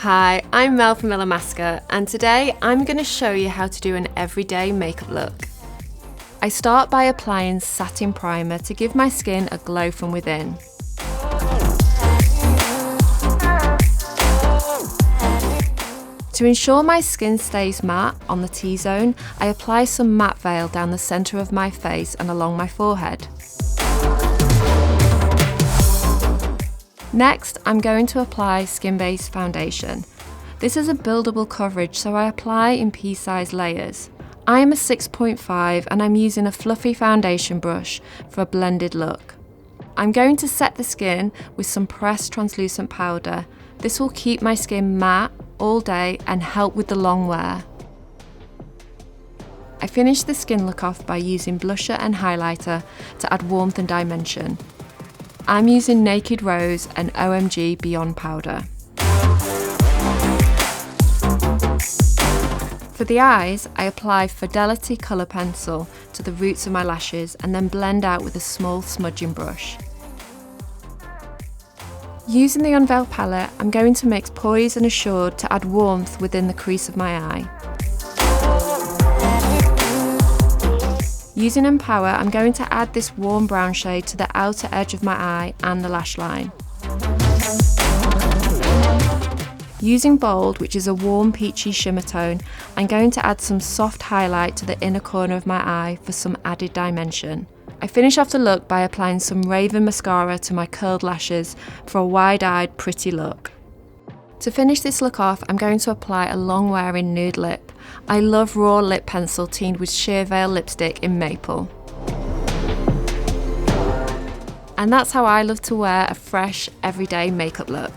Hi, I'm Mel from Illamasqua, and today I'm going to show you how to do an everyday makeup look. I start by applying satin primer to give my skin a glow from within. To ensure my skin stays matte on the T-zone, I apply some matte veil down the centre of my face and along my forehead. Next, I'm going to apply skin-based foundation. This is a buildable coverage, so I apply in pea-sized layers. I am a 6.5 and I'm using a fluffy foundation brush for a blended look. I'm going to set the skin with some pressed translucent powder. This will keep my skin matte all day and help with the long wear. I finish the skin look off by using blusher and highlighter to add warmth and dimension. I'm using Naked Rose and OMG Beyond Powder. For the eyes, I apply Fidelity Colour Pencil to the roots of my lashes and then blend out with a small smudging brush. Using the Unveil palette, I'm going to mix Poise and Assured to add warmth within the crease of my eye. Using Empower, I'm going to add this warm brown shade to the outer edge of my eye and the lash line. Using Bold, which is a warm peachy shimmer tone, I'm going to add some soft highlight to the inner corner of my eye for some added dimension. I finish off the look by applying some Raven mascara to my curled lashes for a wide-eyed, pretty look. To finish this look off, I'm going to apply a long-wearing nude lip. I love raw lip pencil teamed with sheer veil lipstick in Maple. And that's how I love to wear a fresh, everyday makeup look.